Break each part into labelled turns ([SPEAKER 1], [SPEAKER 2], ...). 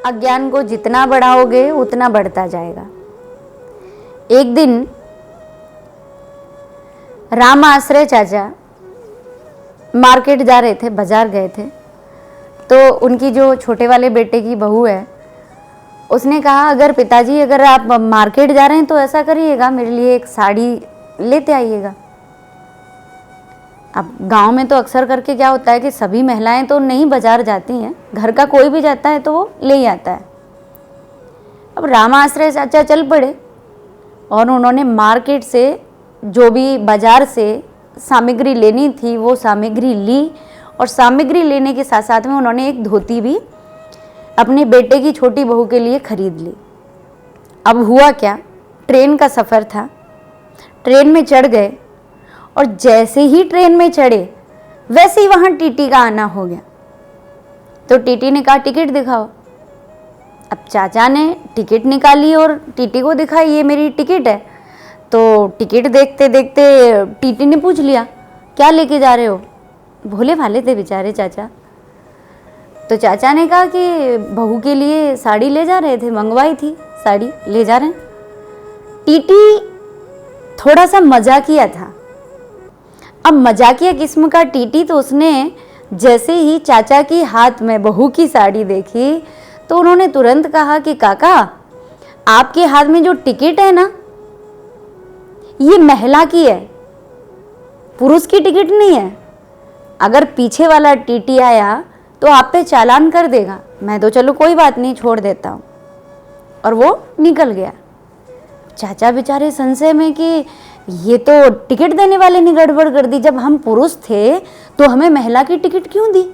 [SPEAKER 1] अज्ञान को जितना बढ़ाओगे उतना बढ़ता जाएगा। एक दिन राम आश्रय चाचा मार्केट जा रहे थे, बाजार गए थे, तो उनकी जो छोटे वाले बेटे की बहू है उसने कहा, अगर पिताजी अगर आप मार्केट जा रहे हैं तो ऐसा करिएगा, मेरे लिए एक साड़ी लेते आइएगा। अब गांव में तो अक्सर करके क्या होता है कि सभी महिलाएं तो नहीं बाजार जाती हैं, घर का कोई भी जाता है तो वो ले ही आता है। अब राम आश्रय चाचा चल पड़े और उन्होंने मार्केट से जो भी बाजार से सामग्री लेनी थी वो सामग्री ली, और सामग्री लेने के साथ साथ में उन्होंने एक धोती भी अपने बेटे की छोटी बहू के लिए खरीद ली। अब हुआ क्या, ट्रेन का सफ़र था, ट्रेन में चढ़ गए और जैसे ही ट्रेन में चढ़े वैसे ही वहाँ टीटी का आना हो गया। तो टीटी ने कहा टिकट दिखाओ। अब चाचा ने टिकट निकाली और टीटी को दिखाई, ये मेरी टिकट है। तो टिकट देखते देखते टीटी ने पूछ लिया, क्या लेके जा रहे हो? भोले भाले थे बेचारे चाचा। तो चाचा ने कहा कि बहू के लिए साड़ी ले जा रहे थे, मंगवाई थी साड़ी, ले जा रहे हैं। टीटी थोड़ा सा मजाकिया था। अब मजाकिया किस्म का टीटी, तो उसने जैसे ही चाचा की हाथ में बहू की साड़ी देखी तो उन्होंने तुरंत कहा कि काका, आपके हाथ में जो टिकट है ना, ये महिला की है, पुरुष की टिकट नहीं है। अगर पीछे वाला टीटी आया तो आप पे चालान कर देगा। मैं तो चलो कोई बात नहीं, छोड़ देता हूँ। और वो निकल गया। चाचा बेचारे संशय में कि ये तो टिकट देने वाले ने गड़बड़ कर दी, जब हम पुरुष थे तो हमें महिला की टिकट क्यों दी?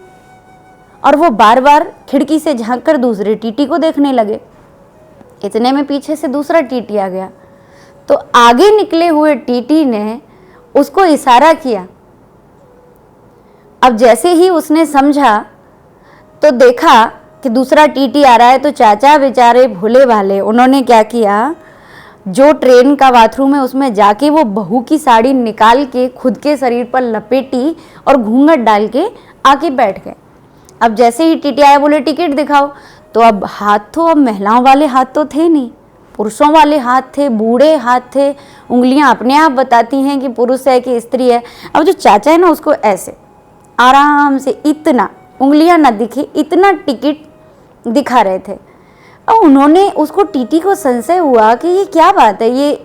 [SPEAKER 1] और वो बार बार खिड़की से झांक कर दूसरे टीटी को देखने लगे। इतने में पीछे से दूसरा टीटी आ गया, तो आगे निकले हुए टीटी ने उसको इशारा किया। अब जैसे ही उसने समझा तो देखा कि दूसरा टीटी आ रहा है, तो चाचा बेचारे भोले भाले, उन्होंने क्या किया, जो ट्रेन का बाथरूम है उसमें जाके वो बहू की साड़ी निकाल के खुद के शरीर पर लपेटी और घूंघट डाल के आके बैठ गए। अब जैसे ही टीटी आया, बोले टिकट दिखाओ। तो अब हाथ तो अब महिलाओं वाले हाथ तो थे नहीं, पुरुषों वाले हाथ थे, बूढ़े हाथ थे, उंगलियां अपने आप बताती हैं कि पुरुष है कि स्त्री है। अब जो चाचा है ना, उसको ऐसे आराम से, इतना उंगलियां ना दिखे इतना टिकट दिखा रहे थे। अब उन्होंने, उसको टीटी को संशय हुआ कि ये क्या बात है, ये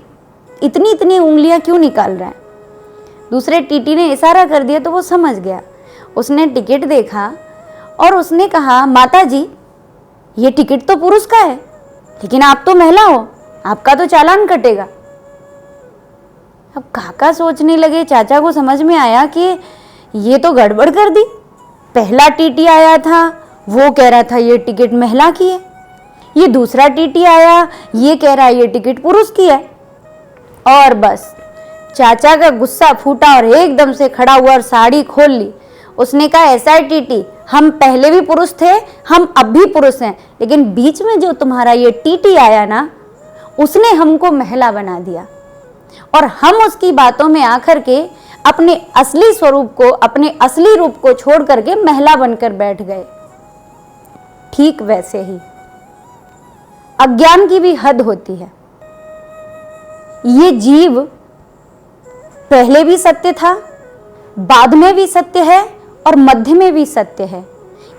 [SPEAKER 1] इतनी इतनी उंगलियां क्यों निकाल रहा है। दूसरे टीटी ने इशारा कर दिया तो वो समझ गया। उसने टिकट देखा और उसने कहा, माता जी ये टिकट तो पुरुष का है, लेकिन आप तो महिला हो, आपका तो चालान कटेगा। अब काका सोचने लगे, चाचा को समझ में आया कि ये तो गड़बड़ कर दी। पहला टीटी आया था, वो कह रहा था ये टिकट महिला की है, ये दूसरा टीटी आया, ये कह रहा है ये टिकट पुरुष की है। और बस चाचा का गुस्सा फूटा और एकदम से खड़ा हुआ और साड़ी खोल ली। उसने कहा, ऐसा है टीटी, हम पहले भी पुरुष थे, हम अब भी पुरुष हैं, लेकिन बीच में जो तुम्हारा ये टीटी आया ना, उसने हमको महिला बना दिया, और हम उसकी बातों में आकर के अपने असली स्वरूप को, अपने असली रूप को छोड़ करके महिला बनकर बैठ गए। ठीक वैसे ही अज्ञान की भी हद होती है। ये जीव पहले भी सत्य था, बाद में भी सत्य है और मध्य में भी सत्य है।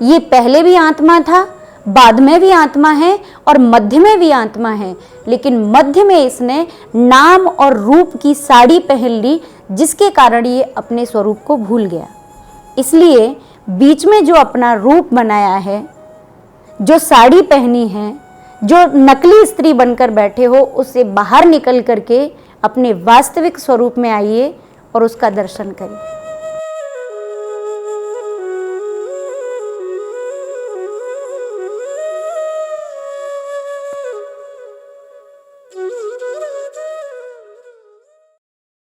[SPEAKER 1] ये पहले भी आत्मा था, बाद में भी आत्मा है और मध्य में भी आत्मा है, लेकिन मध्य में इसने नाम और रूप की साड़ी पहन ली, जिसके कारण ये अपने स्वरूप को भूल गया। इसलिए बीच में जो अपना रूप बनाया है, जो साड़ी पहनी है, जो नकली स्त्री बनकर बैठे हो, उससे बाहर निकल करके अपने वास्तविक स्वरूप में आइए और उसका दर्शन करिए।